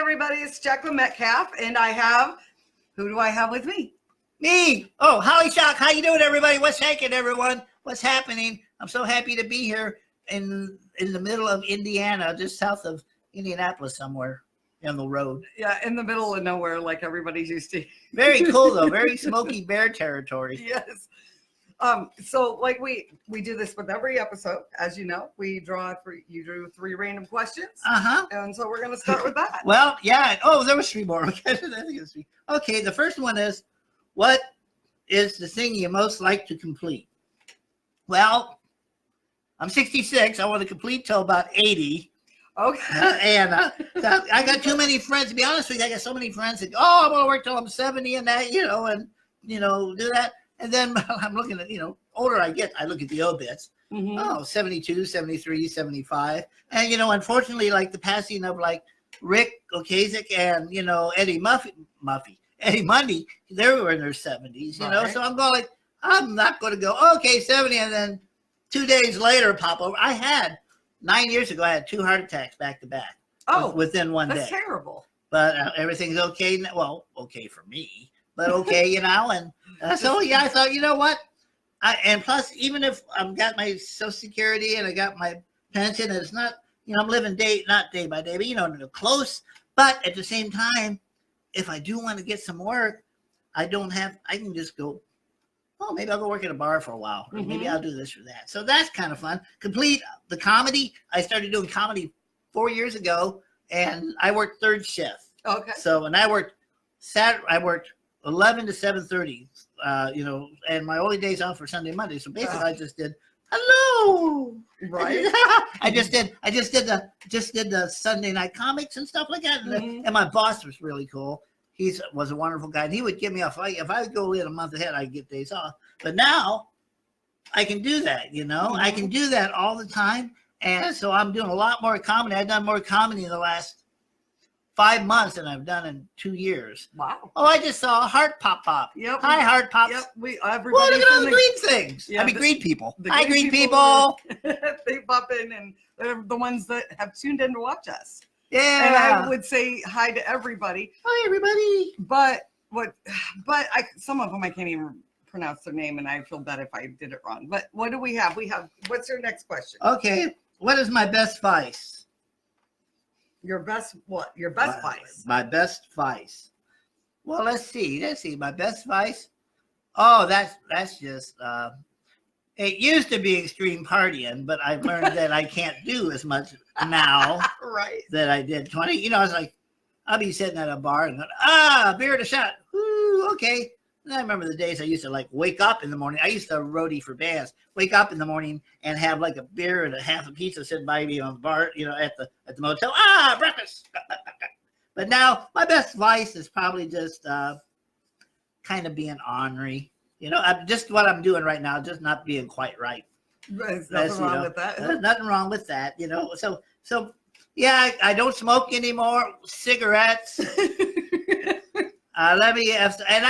everybody, it's Jacklyn Metcalfe, and who do I have with me? Me. Oh, Holly Shock. How you doing, everybody? What's shaking, everyone? What's happening? I'm so happy to be here in the middle of Indiana, just south of Indianapolis somewhere on the road. Yeah, in the middle of nowhere, like everybody's used to. Very cool, though. Very Smoky Bear territory. Yes. So like we do this with every episode, as you know, you drew three random questions. And so we're going to start with that. Well, yeah. Oh, there was three more. Okay, okay, the first one is, what is the thing you most like to complete? Well, I'm 66. I want to complete till about 80. Okay. And I got too many friends. To be honest with you, I got so many friends that, I want to work till I'm 70 and that, and do that. And then I'm looking at, older I get, I look at the obits. Mm-hmm. Oh, 72, 73, 75. And, unfortunately, like the passing of like Rick Ocasek and, Eddie Mundy, they were in their 70s, Right. So I'm going like, I'm not going to go, okay, 70. And then 2 days later, pop over. 9 years ago, I had 2 heart attacks back to back. Oh, within one day. That's terrible. But everything's okay. Well, okay for me, but okay, And so, I thought, you know what? And plus, even if I've got my Social Security and I got my pension, it's not, I'm living not day by day, but, close. But at the same time, if I do want to get some work, I can just go, maybe I'll go work at a bar for a while, or maybe I'll do this or that. So that's kind of fun. Complete the comedy. I started doing comedy 4 years ago, and I worked third shift. Okay. So when I worked I worked 11 to 7:30, and my only days off for Sunday, Monday. So basically, I just did hello. Right. I just did the Sunday night comics and stuff like that. And my boss was really cool. He was a wonderful guy, and he would give me off. If I would go in a month ahead, I'd get days off. But now I can do that. I can do that all the time, and so I'm doing a lot more comedy. I've done more comedy in the last 5 months than I've done in 2 years. Wow. Oh, I just saw a heart pop. Yep. Hi, heart pops. Yep. Well, look at all the green things. Yeah, green people. The Hi, green people. They pop in, and they're the ones that have tuned in to watch us. Yeah. And I would say hi to everybody. Hi, everybody. But some of them I can't even pronounce their name, and I feel bad if I did it wrong. But what do we have? What's your next question? Okay. What is my best vice? Your best what? Your best vice. My best vice. Well, let's see. My best vice. Oh, that's just it used to be extreme partying, but I've learned that I can't do as much now Right. that I did 20. I was like, I'll be sitting at a bar and going, beer and a shot. Ooh, okay. And I remember the days I used to like wake up in the morning. I used to roadie for bands. Wake up in the morning and have like a beer and a half a pizza sitting by me on the bar, at the motel. Breakfast. But now my best vice is probably just kind of being ornery. I'm just what I'm doing right now, just not being quite right. There's nothing wrong with that. There's nothing wrong with that, So yeah, I don't smoke anymore. Cigarettes. And I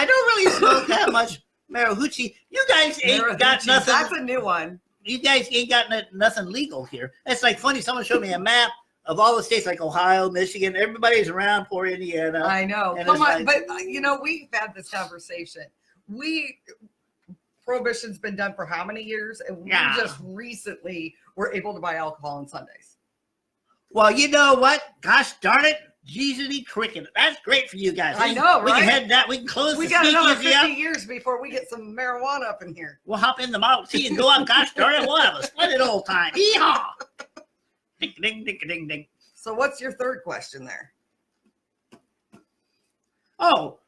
don't really smoke that much marijuana. You guys ain't got nothing. That's a new one. You guys ain't got nothing legal here. It's like funny. Someone showed me a map of all the states like Ohio, Michigan. Everybody's around poor Indiana. I know. Come on, but we've had this conversation. Prohibition's been done for how many years? And we just recently were able to buy alcohol on Sundays. Well, you know what? Gosh darn it. Jesus cricket. That's great for you guys. I know, right? We can head that. We can close We the got another speakeasy 50 up. years before we get some marijuana up in here. We'll hop in the Model T and go out. Gosh darn it. We'll have a splendid old time. Yeehaw. Ding, ding, ding, ding, ding. So what's your third question there? Oh,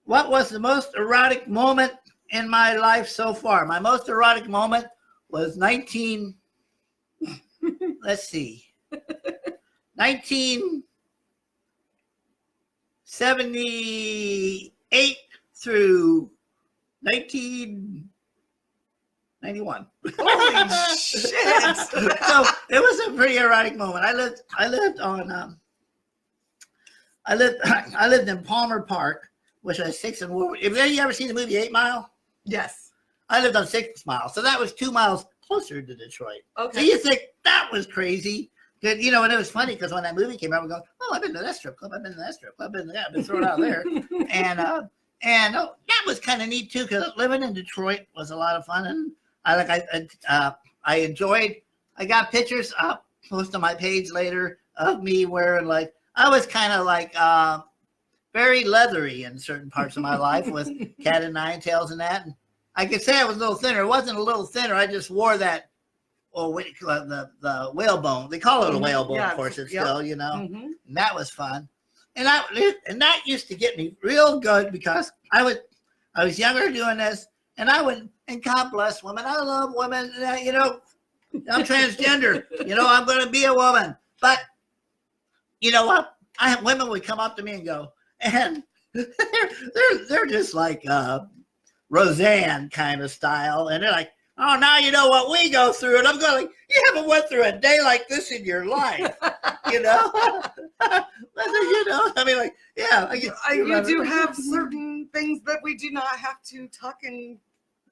what was the most erotic moment in my life so far? My most erotic moment was 1978 through 1991. Holy shit! So it was a pretty erotic moment. I lived in Palmer Park, which was 6 and Woodward. Have you ever seen the movie 8 Mile? Yes. I lived on 6 Mile, so that was 2 miles closer to Detroit. Okay. So you think that was crazy? Good, and it was funny because when that movie came out, we're going, oh, I've been to that strip club. I've been to that strip club. I've been thrown out there. And that was kind of neat too, because living in Detroit was a lot of fun, and I enjoyed. I got pictures up, post on my page later of me wearing I was kind of very leathery in certain parts of my life with cat and nine tails and that. And I could say I was a little thinner. It wasn't a little thinner. I just wore that. Oh, what do you call it? The whalebone. They call it a whalebone, of course. It's still, and that was fun. And that used to get me real good, because I was younger doing this, and and God bless women. I love women. I'm transgender. I'm going to be a woman. But you know what? Women would come up to me and go, and they're just like Roseanne kind of style, and they're like, oh, now you know what we go through. And I'm going, you haven't went through a day like this in your life, I mean, yeah. You do have certain things that we do not have to tuck in.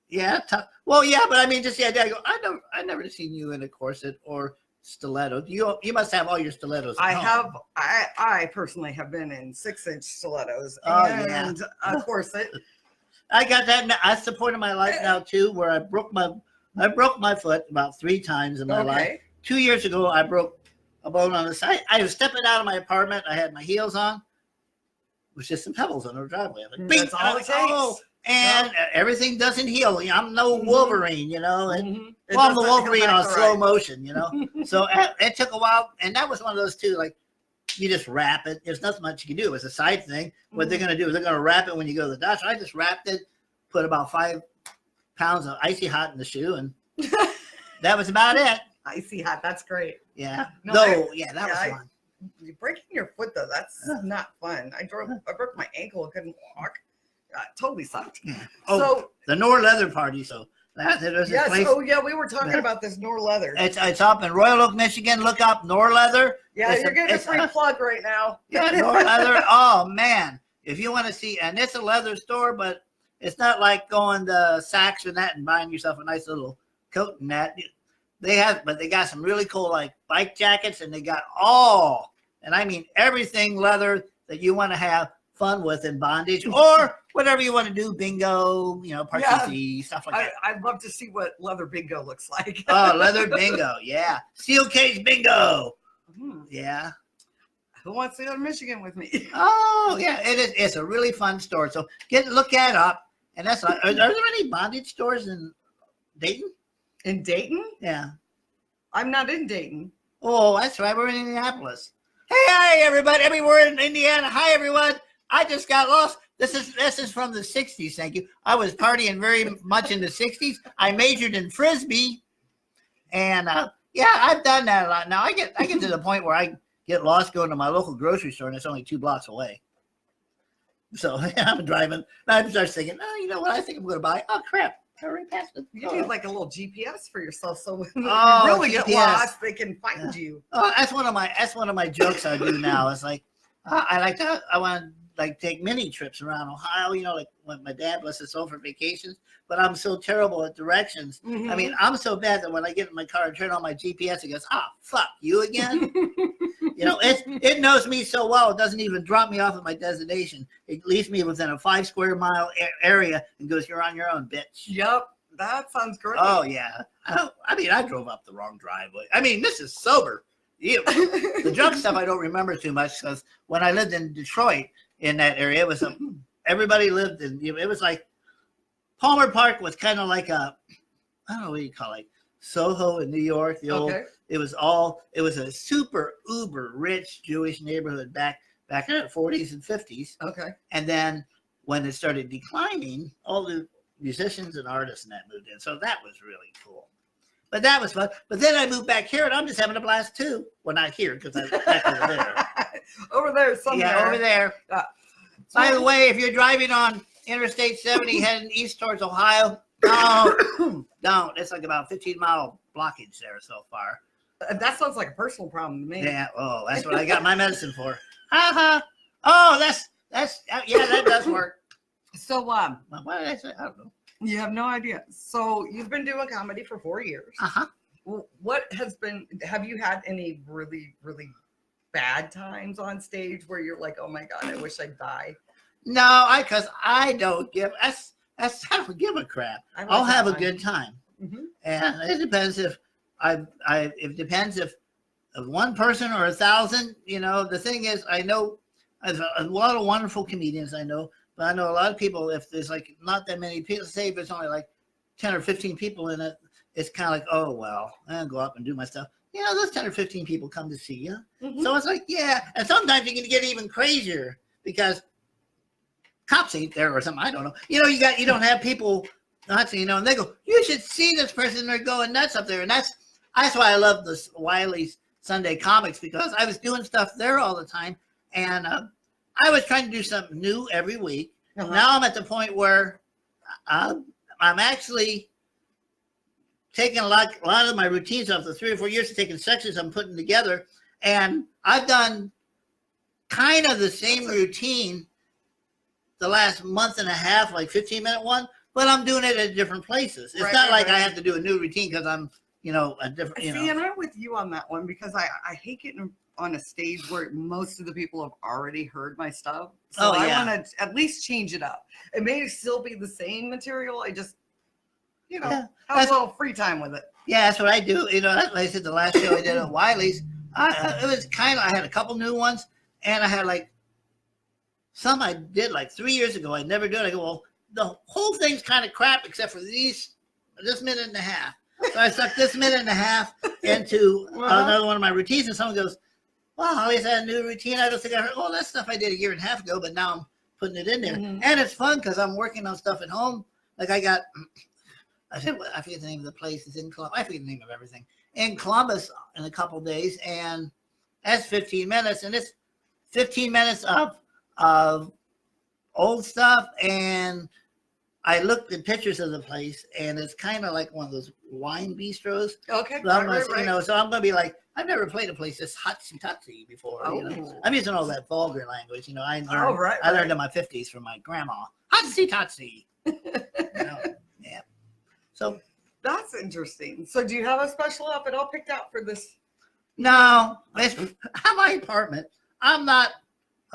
Yeah. Well, yeah, but I mean, just the idea. I go, I've never seen you in a corset or stiletto. You must have all your stilettos. I personally have been in 6-inch stilettos and a corset. I got that. That's the point of my life now too, where I broke my foot about 3 times in my life. 2 years ago, I broke a bone on the side. I was stepping out of my apartment. I had my heels on. It was just some pebbles on the driveway. I'm like, that's all it takes. And everything doesn't heal. I'm no Wolverine, And, I'm the Wolverine on slow motion, So it took a while, and that was one of those too. You just wrap it. There's nothing much you can do. It's a side thing. What they're going to do is they're going to wrap it when you go to the doctor. I just wrapped it, put about 5 pounds of icy hot in the shoe, and that was about it. Icy hot. That's great. Yeah. That was fun. Breaking your foot though, that's not fun. I broke my ankle. I couldn't walk. Totally sucked. Yeah. So the Nor Leather Party. So there's a place. Oh yeah, we were talking about this Nor Leather. It's up in Royal Oak, Michigan. Look up Nor Leather. Yeah, you're getting a free plug right now. Yeah, Nor Leather. Oh man, if you want to see, and it's a leather store, but it's not like going to Saks and that and buying yourself a nice little coat and that. But they got some really cool bike jackets, and they got and I mean everything leather that you want to have fun with in bondage or whatever you want to do, bingo, party stuff like that. I'd love to see what leather bingo looks like. Oh, leather bingo, yeah. Steel cage bingo. Yeah. Who wants to go to Michigan with me? Oh, yeah. It's a really fun store. So look that up. And that's are there any bondage stores in Dayton? In Dayton? Yeah. I'm not in Dayton. Oh, that's right. We're in Indianapolis. Hey, everybody. We're in Indiana. Hi, everyone. I just got lost. This is from the 60s, thank you. I was partying very much in the 60s. I majored in Frisbee. And I've done that a lot. Now I get to the point where I get lost going to my local grocery store, and it's only 2 blocks away. So I'm driving, and I start thinking, oh, you know what I think I'm going to buy? Oh, crap. I already passed it. You need a little GPS for yourself, so when you really get lost, they can find you. Oh, that's one of my jokes I do now. It's I want to take mini trips around Ohio, when my dad bless his soul for vacations, but I'm so terrible at directions. I mean, I'm so bad that when I get in my car and turn on my GPS, it goes, fuck you again. It knows me so well, it doesn't even drop me off at my destination. It leaves me within a 5 square mile area and goes, you're on your own, bitch. Yep. That sounds great. Oh, yeah. I drove up the wrong driveway. I mean, this is sober. The drunk stuff I don't remember too much, because when I lived in Detroit in that area, it was everybody lived in, it was like Palmer Park was kind of like I don't know what you call it, Soho in New York. The old, it was a super uber rich Jewish neighborhood back in the 40s and 50s. Okay. And then when it started declining, all the musicians and artists and that moved in. So that was really cool. But that was fun. But then I moved back here, and I'm just having a blast too. Well, not here, because I'm back over there. Over there somewhere. Yeah, over there. By the way, if you're driving on Interstate 70 heading east towards Ohio, don't. It's like about 15-mile blockage there so far. That sounds like a personal problem to me. Yeah. Oh, that's what I got my medicine for. Oh, that's that does work. So, what did I say? I don't know. You have no idea. So you've been doing comedy for 4 years. Uh-huh. Have you had any really, really bad times on stage where you're like, oh my God, I wish I'd die? No, because I don't give. I don't give a crap. I'll have a good time, and it depends if it depends if of one person or 1,000. You know, the thing is, I know there's a lot of wonderful comedians I know, but I know a lot of people. If there's like not that many people, say if there's only like 10 or 15 people in it, it's kind of like, oh well, I'll go up and do my stuff. You know, those 10 or 15 people come to see you, so it's like, yeah. And sometimes you can get even crazier because cops ain't there or something. I don't know. You know, you don't have people not you know, and they go, you should see this person. They're going nuts up there, and that's why I love this Wiley's Sunday Comics, because I was doing stuff there all the time, and I was trying to do something new every week. Now I'm at the point where I'm actually taking a lot of my routines off. The 3 or 4 years of taking sections I'm putting together, and I've done kind of the same routine the last month and a half, like 15-minute one, but I'm doing it at different places. It's not like I have to do a new routine because I'm, you know, a different, you know. And I'm with you on that one, because I hate getting on a stage where most of the people have already heard my stuff. So I want to at least change it up. It may still be the same material. I just, you know, have a little free time with it. Yeah, that's what I do. You know, like I said, the last show I did at Wiley's, it was kind of, I had a couple new ones, and I had like some I did like 3 years ago. I never do it. I go, well, the whole thing's kind of crap except for this minute and a half. So I stuck this minute and a half into another one of my routines, and someone goes, well, at least I had a new routine. I don't think I heard, oh, that stuff I did a year and a half ago, but now I'm putting it in there. And it's fun because I'm working on stuff at home. Like I forget the name of the place. It's in Columbus. I forget the name of everything. In Columbus in a couple of days, and that's 15 minutes, and it's 15 minutes of old stuff, and I looked at pictures of the place, and it's kind of like one of those wine bistros. Okay, so you know, so I'm gonna be like, I've never played a place this hotsy-totsy before. You know? I'm using all that vulgar language. You know, I learned in my 50s from my grandma. Hotsy-totsy. You know? Yeah. So that's interesting. So do you have a special outfit all picked out for this? No, it's my apartment. I'm not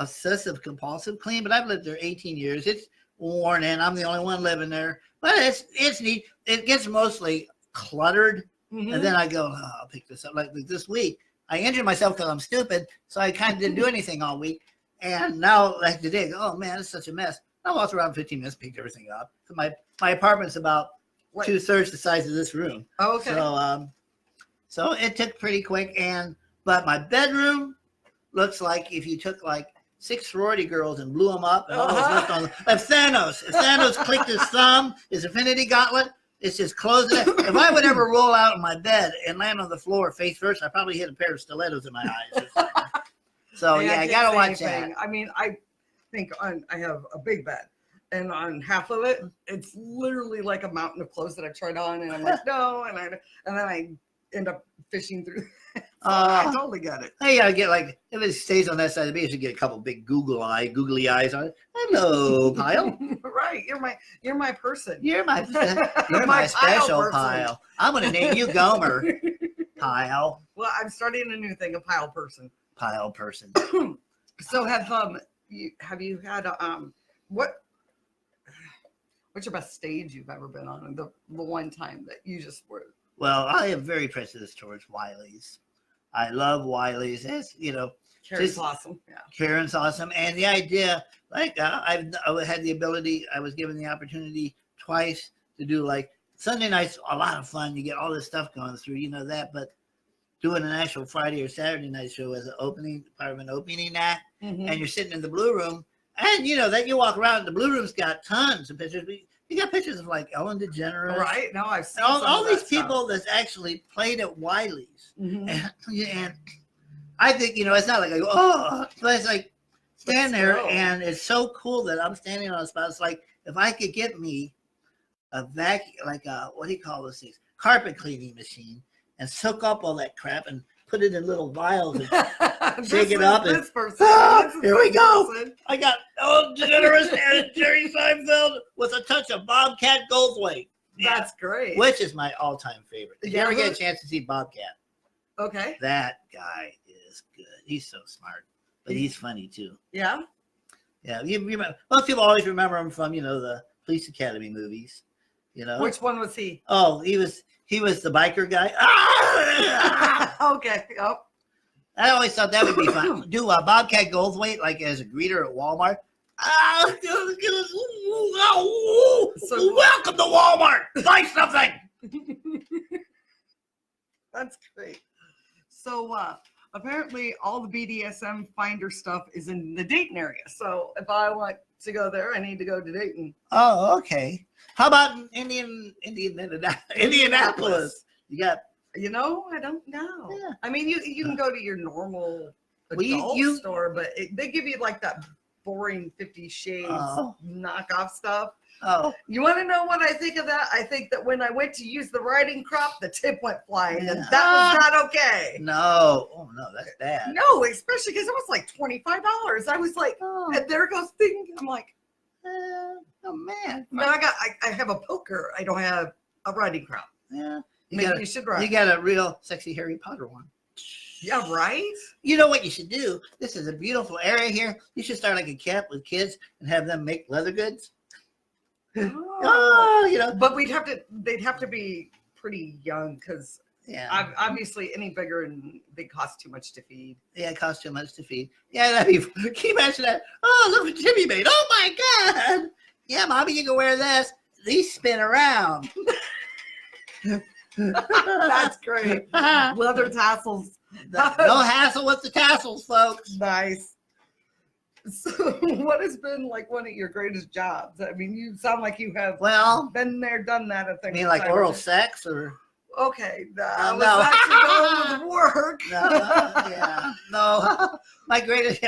obsessive compulsive clean, but I've lived there 18 years. It's worn in. I'm the only one living there, but it's neat. It gets mostly cluttered, and then I go, oh, I'll pick this up. Like this week, I injured myself because I'm stupid, so I kind of didn't do anything all week. And now, like today, I go, oh man, it's such a mess. I walked around 15 minutes, picked everything up. So my apartment's about 2/3 the size of this room. Oh, okay. So it took pretty quick, but my bedroom looks like if you took like 6 sorority girls and blew them up, and all those left on. If Thanos clicked his thumb, his Infinity Gauntlet, it's just closing it. If I would ever roll out in my bed and land on the floor face first, I'd probably hit a pair of stilettos in my eyes. So I gotta watch that. I mean, I think I have a big bed, and on half of it, it's literally like a mountain of clothes that I've tried on, and I'm like, no, and then I end up fishing through. I totally get it. Hey, I get like, if it stays on that side of me, you should get a couple big googly eyes on it. Hello, Pile. Right, you're my person. You're my special Pile. I'm gonna name you Gomer. Pile. Well, I'm starting a new thing, a Pile person. Pile person. So have you had what's your best stage you've ever been on, and the one time that you just were? Well, I am very prejudiced towards Wiley's. I love Wiley's. It's, you know, Karen's awesome. Yeah, Karen's awesome, and the idea, like I had the ability. I was given the opportunity twice to do like Sunday nights. A lot of fun. You get all this stuff going through. You know that, but doing an actual Friday or Saturday night show as part of an opening act, and you're sitting in the Blue Room, and you know that you walk around. The Blue Room's got tons of pictures. You got pictures of like Ellen DeGeneres, right? No, I've seen all these people that's actually played at Wiley's, and I think, you know, it's not like I go, oh, but it's like stand there, and it's so cool that I'm standing on a spot. It's like if I could get me a vacuum, like a, what do you call those things, carpet cleaning machine, and soak up all that crap and put it in little vials and shake it up. And here we go. I got Ellen DeGeneres and Jerry Seinfeld with a touch of Bobcat Goldthwait. That's great. Which is my all-time favorite. If you ever get a chance to see Bobcat, okay, that guy is good. He's so smart, but he's funny too. Yeah. Yeah. You remember, most people always remember him from the Police Academy movies. Which one was he? Oh, he was the biker guy. Okay. Oh. I always thought that would be fun. Do Bobcat Goldthwait like as a greeter at Walmart. So, welcome to Walmart. Buy something. That's great. So apparently all the BDSM finder stuff is in the Dayton area. So if I want to go there, I need to go to Dayton. Oh, okay. How about Indianapolis? You got. I don't know. Yeah. I mean, you can go to your normal adult store, but they give you like that boring 50 Shades knockoff stuff. Oh. You want to know what I think of that? I think that when I went to use the riding crop, the tip went flying, and that was not okay. No. Oh, no, that's bad. No, especially because it was like $25. I was like, and there goes thing. I'm like, oh, man. No, I have a poker. I don't have a riding crop. Yeah. You should ride. You got a real sexy Harry Potter one. Yeah, right? You know what you should do? This is a beautiful area here. You should start like a camp with kids and have them make leather goods. But they'd have to be pretty young because obviously any bigger and they cost too much to feed. Yeah, it costs too much to feed. Yeah, that'd be fun. Can you imagine that? Oh, look what Jimmy made. Oh my God. Yeah, Mommy, you can wear this. These spin around. That's great. Leather tassels. No hassle with the tassels, folks. Nice. So what has been like one of your greatest jobs? I mean, you sound like you have been there, done that. I mean like oral sex or? Okay, I was actually going with work. No. My greatest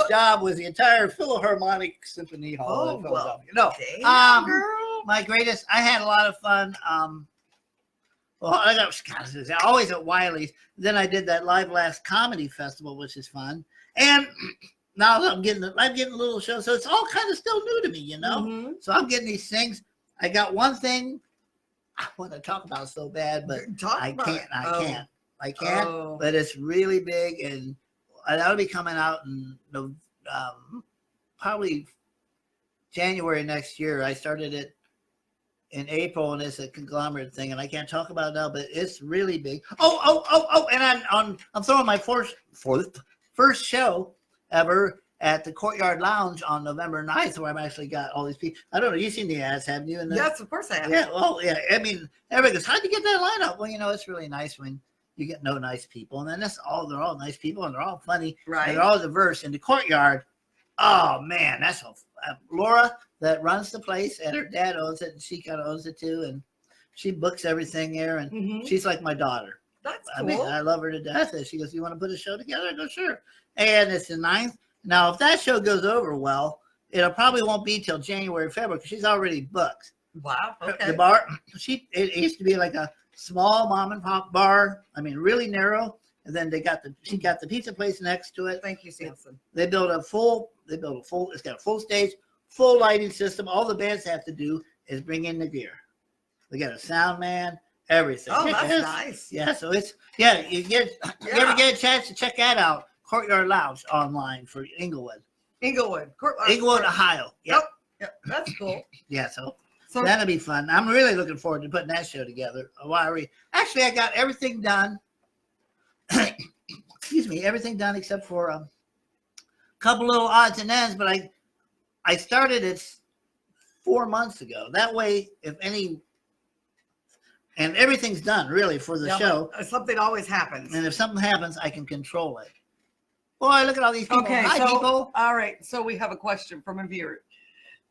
job was the entire Philharmonic Symphony Hall in Philadelphia. My greatest. I had a lot of fun. I was always at Wiley's. Then I did that Live Laughs Comedy Festival, which is fun. And now I'm getting a little show, so it's all kind of still new to me, Mm-hmm. So I'm getting these things. I got one thing I want to talk about so bad, but I can't. But it's really big, and that'll be coming out in probably January next year. I started it in April, and it's a conglomerate thing, and I can't talk about it now, but it's really big. And I'm throwing my first show ever at the Courtyard Lounge on November 9th, where I've actually got all these people. I don't know, you've seen the ads, haven't you? Yes, of course I have. Yeah, I mean, everybody goes, how'd you get that lineup? Well, it's really nice when you get nice people, and then they're all nice people, and they're all funny, right? And they're all diverse. In the Courtyard, oh man, that's Laura that runs the place, and her dad owns it, and she kind of owns it too, and she books everything there, and she's like my daughter. That's cool. I mean, I love her to death. And she goes, "You want to put a show together?" I go, "Sure." And it's the 9th. Now, if that show goes over well, it'll probably won't be till January, February, because she's already booked. Wow. Okay. The bar, it used to be like a small mom and pop bar. I mean, really narrow. And then she got the pizza place next to it. Thank you, Samson. They built a full, it's got a full stage, full lighting system. All the bands have to do is bring in the gear. They got a sound man, everything. Oh, that's nice. Yeah, so you ever get a chance to check that out? Courtyard Lounge online for Inglewood, Ohio. Yep. That's cool. Yeah, so that'll be fun. I'm really looking forward to putting that show together. Actually, I got everything done. Excuse me, everything done except for a couple little odds and ends. But I started it 4 months ago. That way, and everything's done really for the show. Something always happens, and if something happens, I can control it. Boy, look at all these people. Okay, Hi, people. All right, so we have a question from a viewer.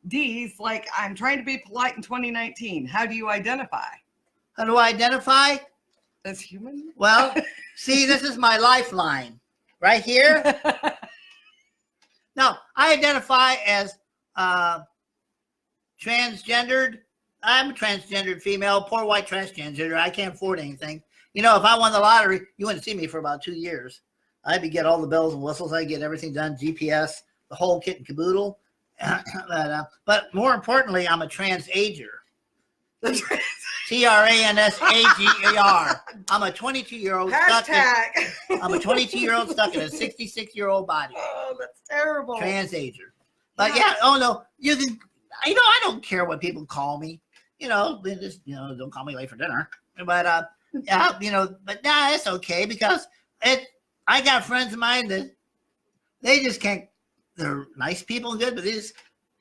D's like, I'm trying to be polite in 2019. How do you identify? How do I identify? As human? Well, see, this is my lifeline right here. Now, I identify as transgendered. I'm a transgendered female, poor white transgender. I can't afford anything. If I won the lottery, you wouldn't see me for about 2 years. I'd get all the bells and whistles. I'd get everything done, GPS, the whole kit and caboodle. But more importantly, I'm a trans-ager. TRANSAGER. I'm a 22-year-old Hashtag. I'm a 22-year-old stuck in a 66-year-old body. Oh, that's terrible. Transager. But yeah, oh no, you can. I don't care what people call me. They just don't call me late for dinner. But yeah, but nah, it's okay because I got friends of mine that they just can't. They're nice people and good, but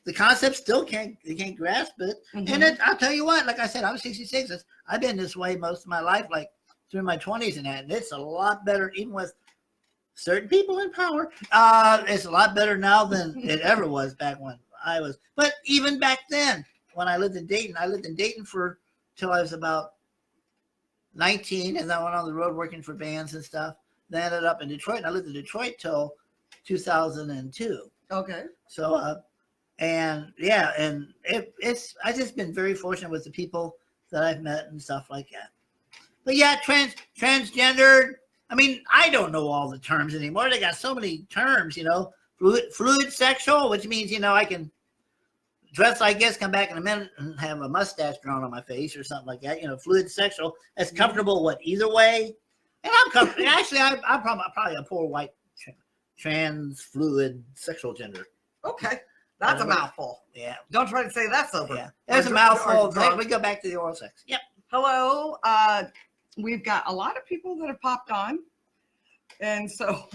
the concept still can't grasp it. Mm-hmm. And I'll tell you what, like I said, I'm 66. I've been this way most of my life, like through my 20s and that. And it's a lot better, even with certain people in power. It's a lot better now than it ever was back when I was. But even back then, when I lived in Dayton for till I was about 19, and then I went on the road working for bands and stuff. Then I ended up in Detroit, and I lived in Detroit till 2002. Okay. So, and yeah, and I've just been very fortunate with the people that I've met and stuff like that. But yeah, transgendered. I mean, I don't know all the terms anymore. They got so many terms, fluid sexual, which means, I can dress like this, come back in a minute and have a mustache drawn on my face or something like that. Fluid sexual. That's comfortable either way. And I'm comfortable. Actually, I'm probably a poor white trans fluid sexual gender. Okay. That's a mouthful. Yeah. Don't try to say that's over. Yeah. There's a mouthful. We go back to the oral sex. Yep. Hello. We've got a lot of people that have popped on. And so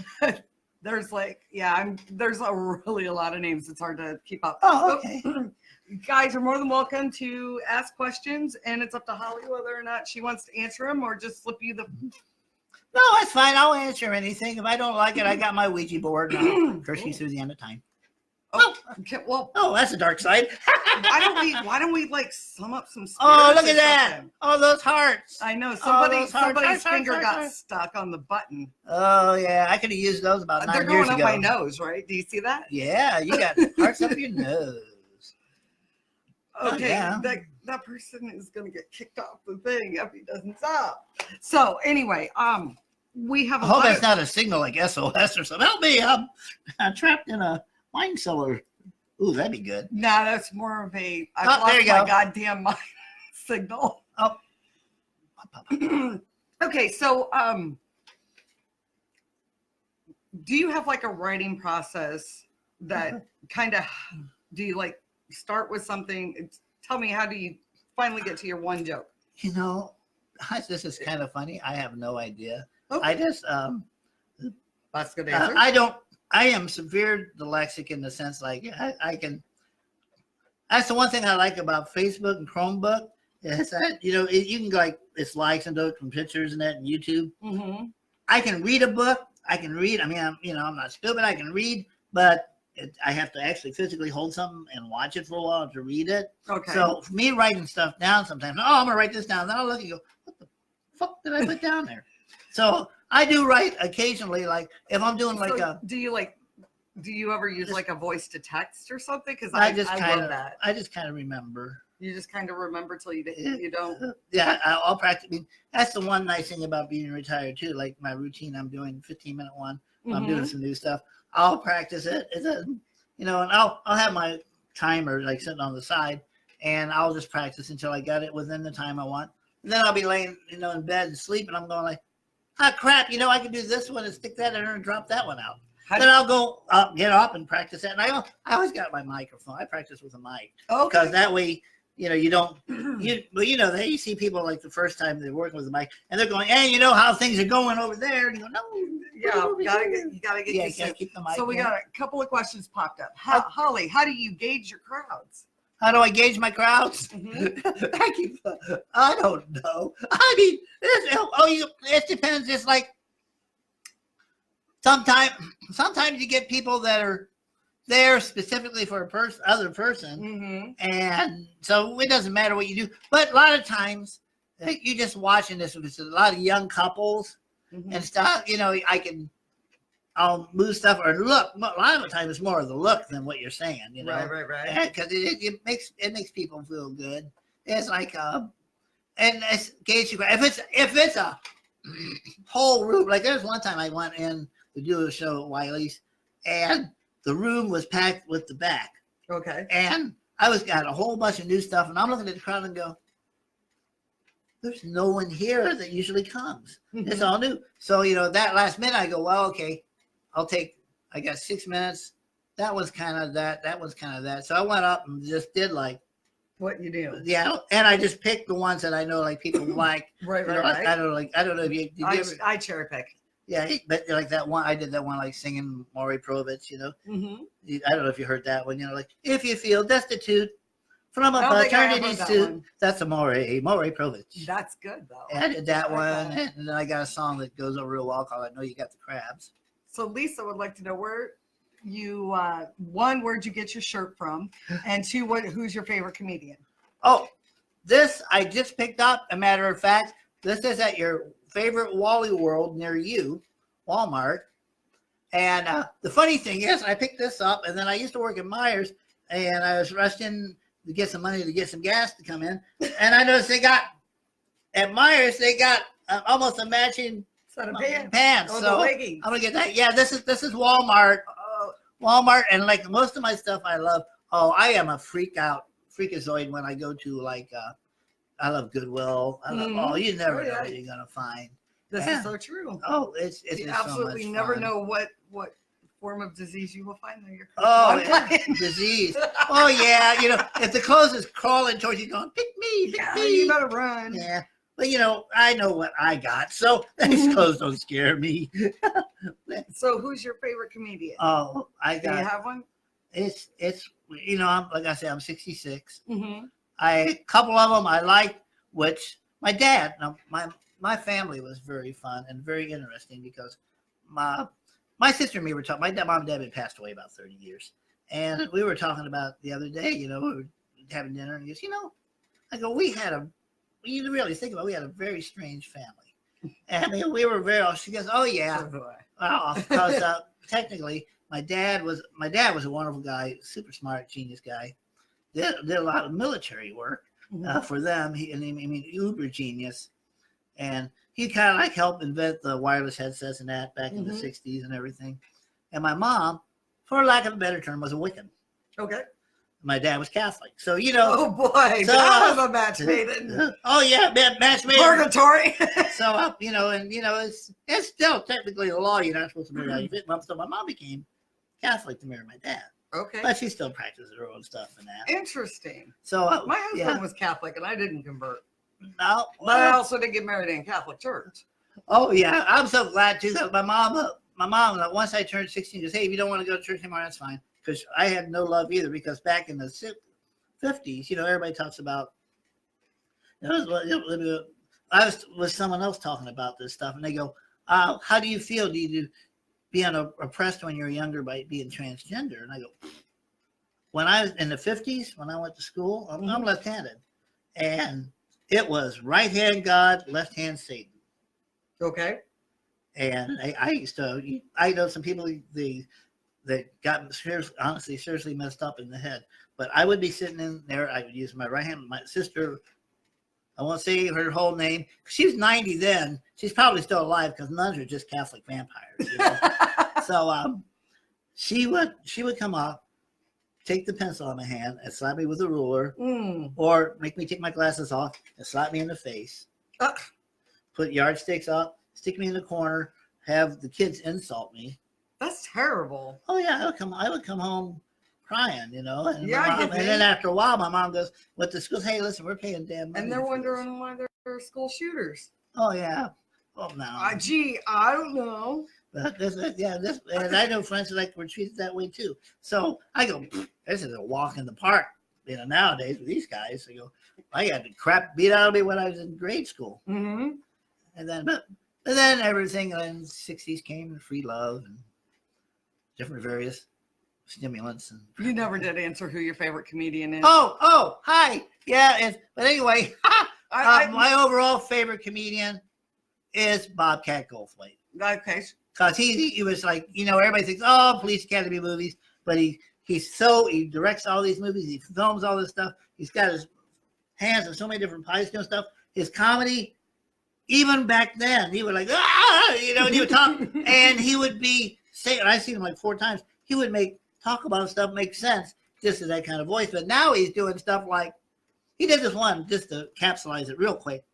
there's there's a lot of names. It's hard to keep up. Oh, okay. Guys are more than welcome to ask questions, and it's up to Holly whether or not she wants to answer them or just slip you the. No, that's fine. I'll answer anything. If I don't like it, I got my Ouija board. And I'll curse you through the end of time. Oh, okay, well. Oh, that's a dark side. why don't we sum up some spirits? Oh, look at that. Oh, those hearts. I know somebody's finger got stuck on the button. Oh, yeah. I could have used those about 9 years ago. They're going up my nose, right? Do you see that? Yeah, you got hearts up your nose. Okay, that person is going to get kicked off the thing if he doesn't stop. So anyway, we have I hope that's not a signal like SOS or something. Help me. I'm trapped in a wine cellar. Ooh, that'd be good. Nah, that's more of a I've lost my goddamn mind signal. Oh. Okay, so do you have a writing process that kind of do you start with something? Tell me, how do you finally get to your one joke? This is kind of funny. I have no idea. Okay. I just that's a good answer. I am severe dyslexic in the sense I can. That's the one thing I like about Facebook and Chromebook is that you can go it's likes and those from pictures and that and YouTube. Mm-hmm. I can read a book. I can read. I mean, I'm not stupid. I can read, but I have to actually physically hold something and watch it for a while to read it. Okay. So for me, writing stuff down sometimes. Oh, I'm gonna write this down. Then I'll look and go, what the fuck did I put down there? So I do write occasionally, if I'm doing do you ever use a voice to text or something? Because I love that. I just kind of remember. You just kind of remember till you don't. Yeah, I'll practice. I mean, that's the one nice thing about being retired too. Like my routine, I'm doing 15-minute one. I'm doing some new stuff. I'll practice it. And I'll have my timer sitting on the side, and I'll just practice until I get it within the time I want. And then I'll be laying, in bed and sleep, and I'm going crap, I can do this one and stick that in there and drop that one out. Then I'll go get up and practice that. And I always got my microphone. I practice with a mic. Okay. Because that way, you don't, you see people the first time they're working with a mic and they're going, hey, how things are going over there. And you go, no. Yeah, you gotta get used to keep the mic. So we got a couple of questions popped up. Holly, how do you gauge your crowds? How do I gauge my crowds? Mm-hmm. I don't know. I mean, it depends. It's sometimes you get people that are there specifically for other person, and so it doesn't matter what you do. But a lot of times, you just watching this with a lot of young couples and stuff. I'll move stuff or look. A lot of the time, it's more of the look than what you're saying. Right. Because it makes people feel good. It's and it's gauge. If it's a whole room, there's one time I went in to do a show at Wiley's, and the room was packed with the back. Okay. And I got a whole bunch of new stuff, and I'm looking at the crowd and go, there's no one here that usually comes. It's all new. So, you know, that last minute I go, well, okay, I got 6 minutes. That was kind of that. That was kind of that. So I went up and just did like what you do. Yeah, and I just picked the ones that I know like people like. Right. I don't know if you. I cherry pick. Yeah, but like that one, I did that one like singing Maury Povich. You know, I don't know if you heard that one. You know, like if you feel destitute from a paternity suit, that's a Maury Povich. That's good though. And I did that one, and then I got a song that goes over real well called "I Know You Got the Crabs." So Lisa would like to know where you one, where'd you get your shirt from, and two, who's your favorite comedian? Oh, this I just picked up. A matter of fact, this is at your favorite Wally World near you, Walmart. And the funny thing is, I picked this up, and then I used to work at Myers, and I was rushed in to get some money to get some gas to come in, and I noticed at Myers they got almost a matching set of pants. Oh, so I'm gonna get that. Yeah, this is Walmart. Walmart, and like most of my stuff I love. Oh, I am a freakazoid when I go to like I love Goodwill. I love you never know what you're gonna find. This is so true. Oh, it's you absolutely so never know what form of disease you will find there. Disease. Oh yeah, you know, if the clothes is crawling towards you going, pick me, you better run. Yeah. But you know, I know what I got, so these clothes don't scare me. So, who's your favorite comedian? Oh, Do you have one? It's you know, like I said, I'm 66. A couple of them I like, which my dad. Now, my family was very fun and very interesting because my sister and me were talking. My mom and dad had passed away about 30 years, and we were talking about the other day. You know, we were having dinner, and he goes, you know, I go, you really think about it, we had a very strange family. And I mean, we were she goes, oh yeah. Well, because technically my dad was a wonderful guy, super smart, genius guy. Did a lot of military work for them. I mean, uber genius. And he kind of like helped invent the wireless headsets and that back in the 60s and everything. And my mom, for lack of a better term, was a Wiccan. Okay. My dad was Catholic, so you know. Oh boy, so, that was a match made in. Oh yeah, match made purgatory. So you know, and you know, it's still technically the law. You're not supposed to marry how you fit. So my mom became Catholic to marry my dad. Okay, but she still practices her own stuff and that. Interesting. So my husband was Catholic, and I didn't convert. No, but I also didn't get married in a Catholic church. Oh yeah, I'm so glad too. That my mom, once I turned 16, goes, hey, if you don't want to go to church anymore, that's fine. Because I had no love either. Because back in the 50s, you know, everybody talks about. I was with someone else talking about this stuff, and they go, "How do you feel? Do you being oppressed when you're younger by being transgender?" And I go, "When I was in the 50s, when I went to school, I'm left-handed, and it was right hand God, left hand Satan." Okay. And I know some people that got seriously messed up in the head. But I would be sitting in there. I would use my right hand. My sister, I won't say her whole name. She was 90 then. She's probably still alive because nuns are just Catholic vampires. You know? So she would come up, take the pencil in my hand and slap me with a ruler, or make me take my glasses off and slap me in the face. Put yardsticks up, stick me in the corner, have the kids insult me. That's terrible. Oh yeah, I would come home crying, you know. And and then after a while, my mom went to school. Hey, listen, we're paying damn money. And they're wondering why they're school shooters. Oh yeah. Well, no. I don't know. But and I know friends that were treated that way too. So I go, this is a walk in the park. You know, nowadays with these guys, I got the crap beat out of me when I was in grade school. And then everything in the 60s came, and free love and different various stimulants. And you never did answer who your favorite comedian is. Oh, hi. Yeah, but anyway, my overall favorite comedian is Bobcat Goldthwait. Okay. Because he was like, you know, everybody thinks, oh, Police Academy movies, but he directs all these movies, he films all this stuff. He's got his hands in so many different pies, you know, stuff. His comedy, even back then, he would like, you know, and he would talk, and he would be saying, I've seen him like 4 times, he would talk about stuff make sense, just in that kind of voice. But now he's doing stuff like, he did this one, just to capsulize it real quick.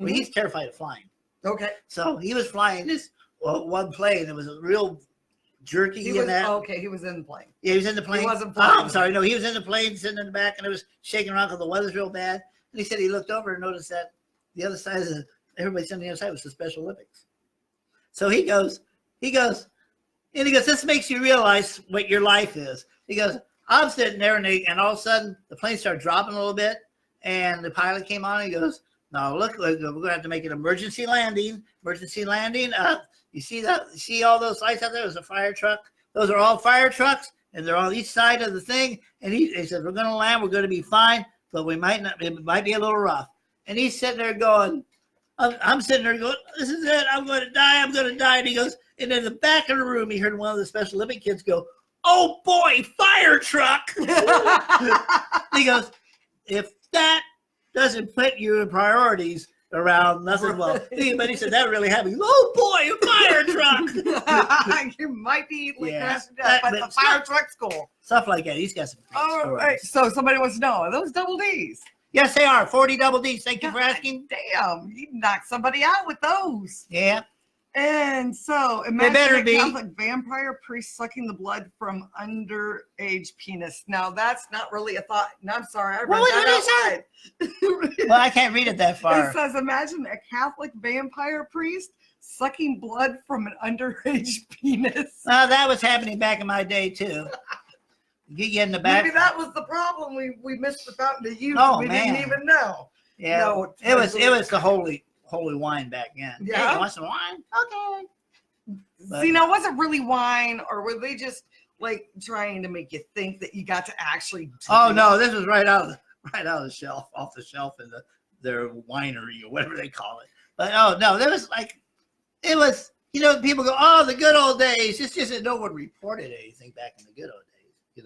Well, he's terrified of flying. Okay. So he was flying this one plane. It was a real jerky He was, that. okay, he was in the plane. Yeah, he was in the plane. He wasn't flying. I'm sorry. No, he was in the plane, sitting in the back, and it was shaking around because the weather's real bad. And he said he looked over and noticed that the other side of everybody sitting on the other side was the Special Olympics. So he goes, this makes you realize what your life is. He goes, I'm sitting there, and all of a sudden the plane started dropping a little bit, and the pilot came on. And he goes, no, look, we're going to have to make an emergency landing. Emergency landing. You see all those lights out there? There's a fire truck. Those are all fire trucks, and they're on each side of the thing. And he said, we're going to land. We're going to be fine, but we might not. It might be a little rough. And he's sitting there going, I'm sitting there going, this is it. I'm going to die. I'm going to die. And he goes, and in the back of the room, he heard one of the Special Olympic kids go, oh boy, fire truck. He goes, if that doesn't put you in priorities around nothing, well, but he said that really happened. Oh boy, a fire truck. You might be like Yeah. but the fire truck's cool. Stuff like that. He's got some great All stories. right. So somebody wants to know, are those double D's? Yes, they are. 40 double D's. Thank you for asking. Damn, you knocked somebody out with those. Yeah. And so imagine better a be. Catholic vampire priest sucking the blood from underage penis. Now that's not really a thought. No, I'm sorry, I read that outside. Well, I can't read it that far. It says, imagine a Catholic vampire priest sucking blood from an underage penis. That was happening back in my day too. Get you in the back. Maybe that was the problem. We missed the fountain of youth. Oh, We man. didn't even know. Yeah, No, it was the holy wine back then. Yeah. Hey, you want some wine? Okay. But- See, now was it really wine, or were they just like trying to make you think that you got to actually? Oh no, this was right out of the shelf, off the shelf in their winery or whatever they call it. But oh no, there was it was, people go, oh, the good old days. It's just that no one reported anything back in the good old days,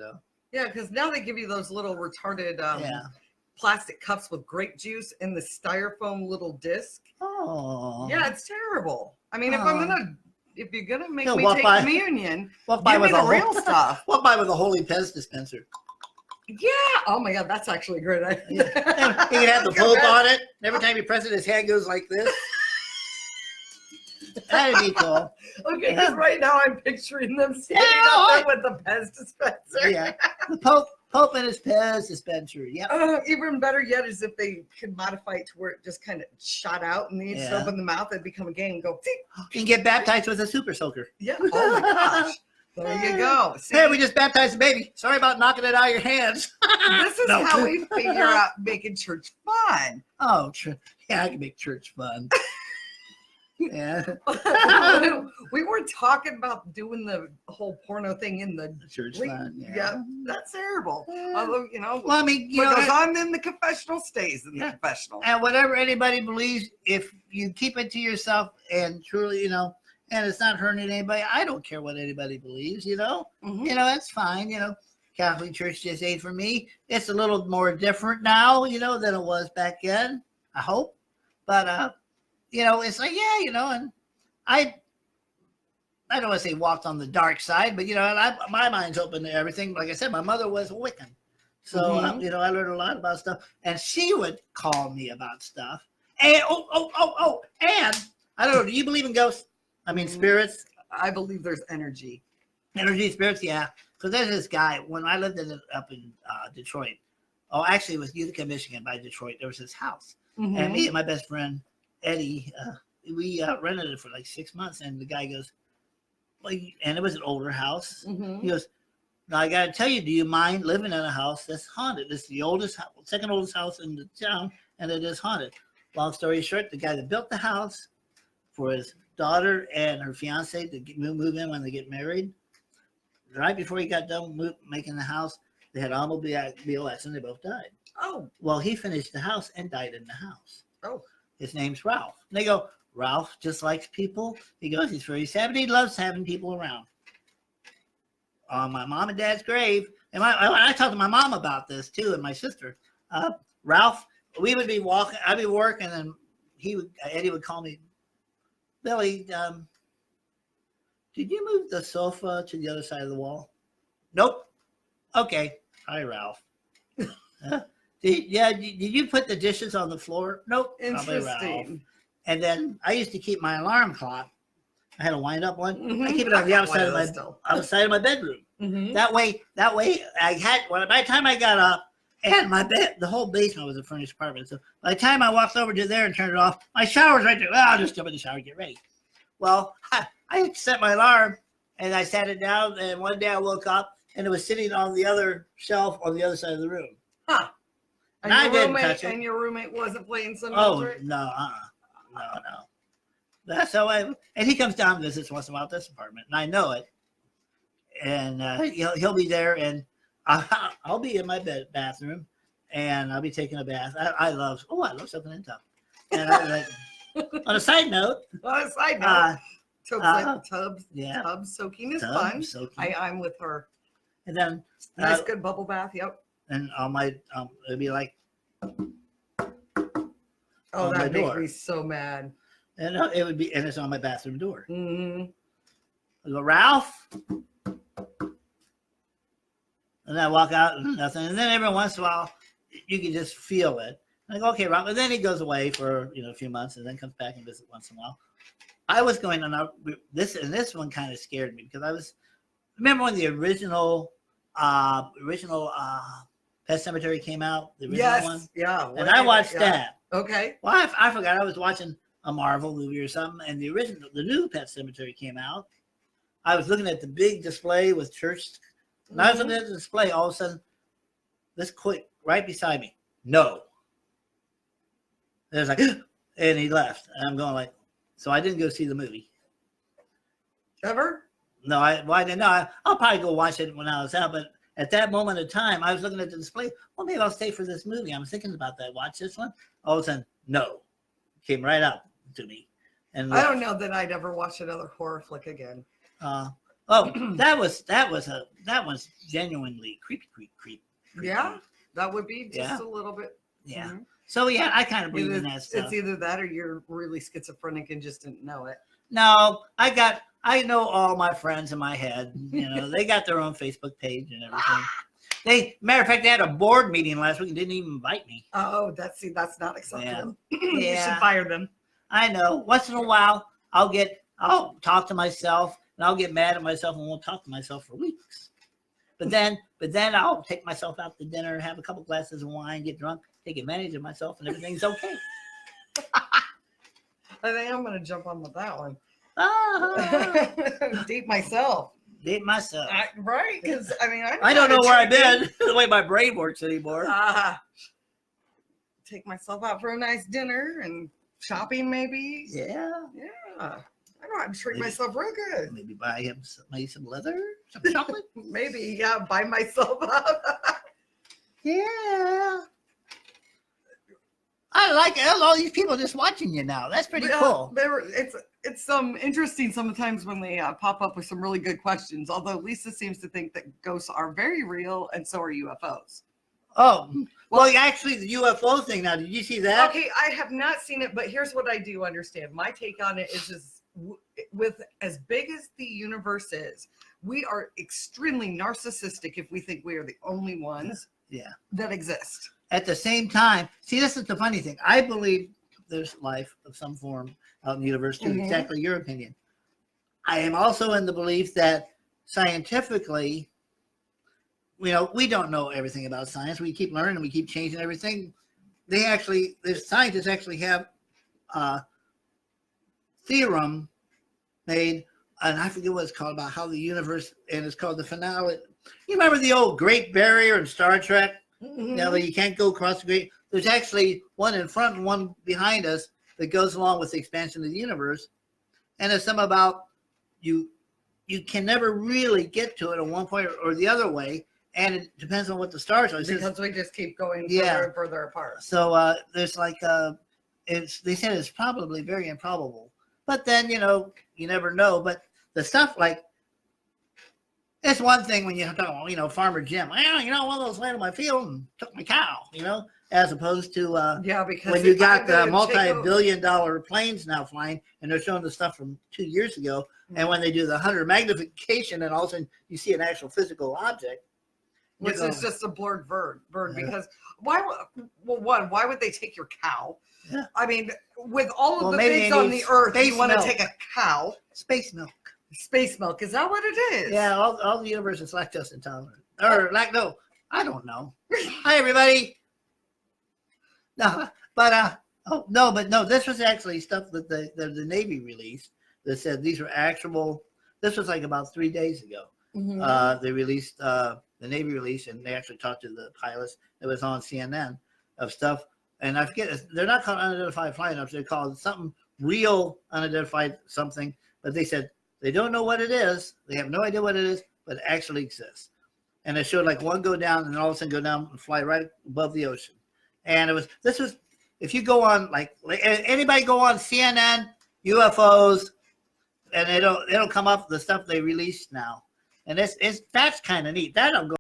Yeah, because now they give you those little retarded plastic cups with grape juice in the styrofoam little disc. Oh. Yeah, it's terrible. I mean, if you're gonna make You'll me walk take by- communion, Walk by give me with the real stuff. Walk by with a holy Pez dispenser. Yeah. Oh my God, that's actually a great idea. You can have the Pope on it. Every time you press it, his hand goes like this. That'd be cool. Okay, because right now I'm picturing them standing up there with the Pez dispenser. Yeah, the Pope and his Pez dispenser. Yeah. Even better yet is if they could modify it to where it just kind of shot out and then you just open the mouth and become a game and go. Tick. You can get baptized with a super soaker. Yeah. Oh my gosh. There you go. See, Hey, we just baptized the baby. Sorry about knocking it out of your hands. this is how we figure out making church fun. Oh, yeah, I can make church fun. Yeah. We were talking about doing the whole porno thing in the Church late- fun. Yeah, that's terrible. Although, Well, I mean, what goes on in the confessional stays in the confessional. and whatever anybody believes, if you keep it to yourself and truly, and it's not hurting anybody, I don't care what anybody believes, Mhm. That's fine, Catholic Church just ain't for me. It's a little more different now, than it was back then, I hope. But, it's like, and I don't want to say walked on the dark side, but, my mind's open to everything. Like I said, my mother was Wiccan. So, I learned a lot about stuff. And she would call me about stuff. And, and I don't know, do you believe in ghosts? I mean, spirits? I believe there's energy. Energy, spirits, yeah. Because there's this guy, when I lived up in Detroit, actually it was Utica, Michigan by Detroit, there was this house. Mhm. And me and my best friend, Eddie, we rented it for like 6 months. And the guy goes, and it was an older house. Mhm. He goes, now I got to tell you, do you mind living in a house that's haunted? It's the second oldest house in the town, and it is haunted. Long story short, the guy that built the house for his daughter and her fiance to move in when they get married, right before he got done making the house, they had an automobile accident. They both died. Oh. Well, he finished the house and died in the house. Oh. His name's Ralph. And they go, Ralph just likes people. He goes, he's very sad, but he loves having people around. On my mom and dad's grave, and I talked to my mom about this too, and my sister. Ralph, we would be walking, I'd be working, and Eddie would call me, Billy, did you move the sofa to the other side of the wall? Nope. Okay. Hi, Ralph. Did you put the dishes on the floor? Nope. Interesting. And then I used to keep my alarm clock. I had a wind up one. Mm-hmm. I keep it on the outside of my bedroom. Mm-hmm. That way I had by the time I got up, and my bed, the whole basement was a furnished apartment. So by the time I walked over to there and turned it off, my shower's right there. Well, I'll just jump in the shower and get ready. Well, I set my alarm and I sat it down, and one day I woke up and it was sitting on the other shelf on the other side of the room. Huh. And I didn't touch it. And your roommate wasn't playing some music? No. That's how and he comes down and visits once in a while at this apartment, and I know it. And he'll be there, and I'll be in my bathroom, and I'll be taking a bath. I love something in tub. And on a side note, tubs soaking is fun. I'm with her. And then nice good bubble bath. Yep. And on my it'd be like, oh, that makes me so mad. And it would be, and it's on my bathroom door. Mm-hmm. I go, Ralph. And I walk out and nothing. And then every once in a while, you can just feel it. And I go, okay, Ralph. And then he goes away for a few months, and then comes back and visits once in a while. I was going on this one kind of scared me because remember when the original Pet Sematary came out? The original one? Yeah. And I watched that. Okay. Well, I forgot I was watching a Marvel movie or something, and the new Pet Sematary came out. I was looking at the big display with church. And I was looking at the display, all of a sudden, this quick right beside me. No. There's like, and he left. And I'm going like, so I didn't go see the movie. Ever? No, I didn't know. I'll probably go watch it when I was out, but at that moment in time, I was looking at the display. Well, maybe I'll stay for this movie. I'm thinking about that. Watch this one. All of a sudden, no. Came right up to me. And I don't know that I'd ever watch another horror flick again. That was genuinely creepy. Yeah, that would be just a little bit. Yeah. Mm-hmm. So yeah, I kind of believe in that stuff. It's either that or you're really schizophrenic and just didn't know it. No, I know all my friends in my head. They got their own Facebook page and everything. Matter of fact, they had a board meeting last week and didn't even invite me. Oh, that's not acceptable. Yeah. You should fire them. I know. Once in a while, I'll talk to myself, and I'll get mad at myself and won't talk to myself for weeks. But then I'll take myself out to dinner, have a couple glasses of wine, get drunk, take advantage of myself, and everything's okay. I think I'm going to jump on with that one. Ah. Date myself. Right? Because, I don't know where I've been, the way my brain works anymore. Take myself out for a nice dinner and shopping, maybe. Yeah. I know I'm treating myself real good. Maybe buy him some leather, some chocolate. Maybe, buy myself up. Yeah. I like it. All these people just watching you now. That's pretty cool. It's interesting sometimes when they pop up with some really good questions. Although Lisa seems to think that ghosts are very real, and so are UFOs. Oh, well, actually, the UFO thing. Now, did you see that? Okay, I have not seen it, but here's what I do understand. My take on it is just with as big as the universe is, we are extremely narcissistic if we think we are the only ones that exist. At the same time, see, this is the funny thing. I believe there's life of some form out in the universe too. Mm-hmm. Exactly your opinion. I am also in the belief that scientifically, we don't know everything about science. We keep learning and we keep changing everything. The scientists actually have a theorem made, and I forget what it's called, about how the universe, and it's called the finale. You remember the old Great Barrier in Star Trek? Mm-hmm. You can't go across the great. There's actually one in front and one behind us that goes along with the expansion of the universe, and it's something about you can never really get to it on one point or the other way, and it depends on what the stars are. Because we just keep going further and further apart. So there's like they said it's probably very improbable, but then you never know. But the stuff like. It's one thing when you talk, Farmer Jim. Well, one of those landed in my field and took my cow. As opposed to because when you got the multi-billion-dollar planes now flying, and they're showing the stuff from 2 years ago, and when they do the 100 magnification, and all of a sudden you see an actual physical object, which is just a blurred bird. Because why would they take your cow? Yeah. I mean, with all of the things on the earth, you want to take a cow. Space milk. Space milk, is that what it is? Yeah, all the universe is lactose intolerant. Or no, I don't know. Hi everybody. No, but no, this was actually stuff that the Navy released that said these were actual. This was like about 3 days ago. They released the Navy released, and they actually talked to the pilots. It was on CNN of stuff, and I forget. They're not called unidentified flying objects. They're called something real unidentified something. But they said they don't know what it is. They have no idea what it is, but it actually exists. And it showed like one go down, and then all of a sudden go down and fly right above the ocean. And this was if you go on like anybody go on CNN UFOs, and it'll come up the stuff they released now. And that's kind of neat. That'll go.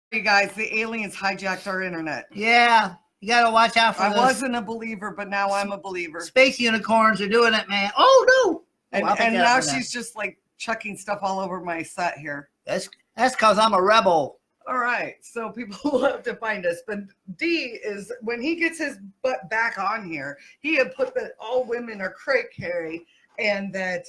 Hey guys, the aliens hijacked our internet. Yeah, you got to watch out for I wasn't a believer, but now I'm a believer. Space unicorns are doing it, man. Oh, no. And now she's just like chucking stuff all over my set here. That's because I'm a rebel. All right, so people will have to find us. But D is, when he gets his butt back on here, he had put that all women are cray carry and that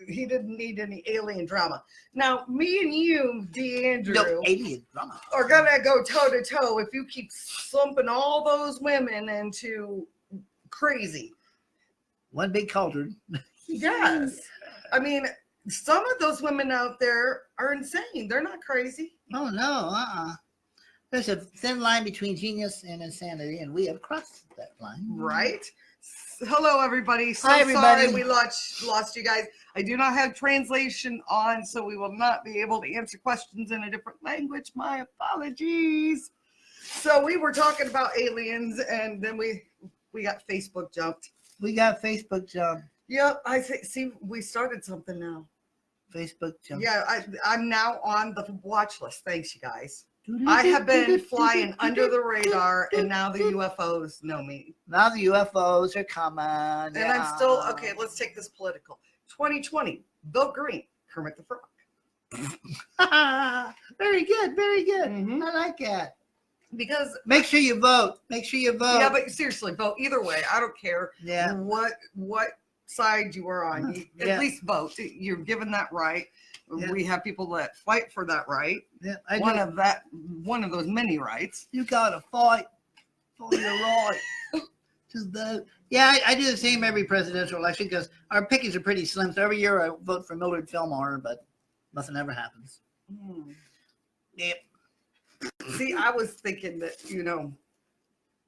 he didn't need any alien drama. Now, me and you, D. Andrew, no alien drama. Are going to go toe-to-toe if you keep slumping all those women into crazy. One big cauldron. Yes. I mean, some of those women out there are insane. They're not crazy. Oh, no. There's a thin line between genius and insanity, and we have crossed that line. Right. Hello, everybody. Hi, everybody. Sorry we lost you guys. I do not have translation on, so we will not be able to answer questions in a different language. My apologies. So we were talking about aliens, and then we got Facebook jumped. We got Facebook jumped. Yep. See, we started something now. Facebook jump. Yeah, I'm now on the watch list. Thanks, you guys. I have been flying under the radar, and now the UFOs know me. Now the UFOs are coming. And I'm still, okay, let's take this political. 2020, Bill Green, Kermit the Frog. Very good, very good. Mm-hmm. I like that. Because make sure you vote. Make sure you vote. Yeah, but seriously, vote either way. I don't care what side you are on. You at least vote. You're given that right. Yeah. We have people that fight for that right. Yeah, one of those many rights. You gotta fight for your right. I do the same every presidential election because our pickings are pretty slim. So every year I vote for Millard Fillmore, but nothing ever happens. Yep. See, I was thinking that,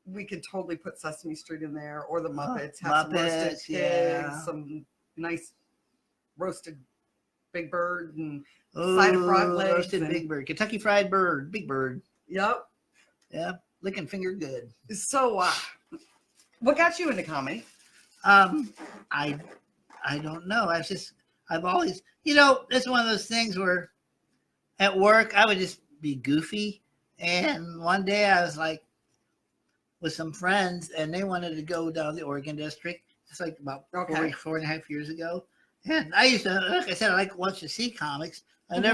we could totally put Sesame Street in there or the Muppets. Have some roasted pigs, some nice roasted Big Bird and side of frog legs. Roasted Big Bird. Kentucky Fried Bird. Big Bird. Yep. Yeah. Licking finger good. So, what got you into comedy? I don't know. I've always, it's one of those things where at work I would just be goofy. And one day I was like with some friends and they wanted to go down the Oregon district. It's like about 4.5 years ago. And I used to, like I said, I like to watch the see comics. But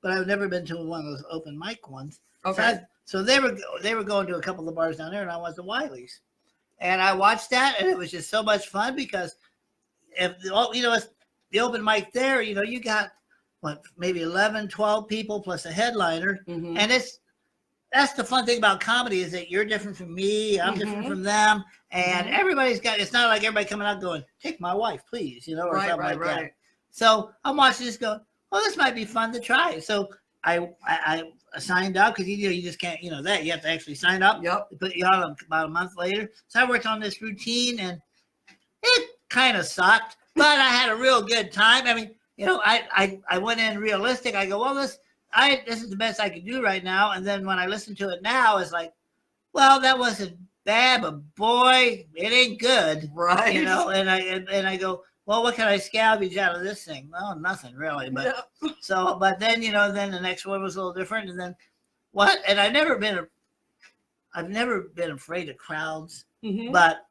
I've never been to one of those open mic ones. Okay. So they were going to a couple of the bars down there, and I went to Wiley's, and I watched that, and it was just so much fun because it's the open mic there. You got maybe 11, 12 people plus a headliner, and that's the fun thing about comedy is that you're different from me, I'm different from them, and everybody's got. It's not like everybody coming out going, "Take my wife, please," or something like that. So I'm watching this going, "Well, this might be fun to try." So I signed up because you just can't that you have to actually sign up. Yep. They put you on about a month later. So I worked on this routine and it kind of sucked, but I had a real good time. I mean, I went in realistic. I go, well, this is the best I can do right now. And then when I listen to it now, it's like, well, that wasn't bad, but boy, it ain't good. Right. And I go, well, what can I scavenge out of this thing? Well, nothing really. But but then, then the next one was a little different. And then and I've never been afraid of crowds, but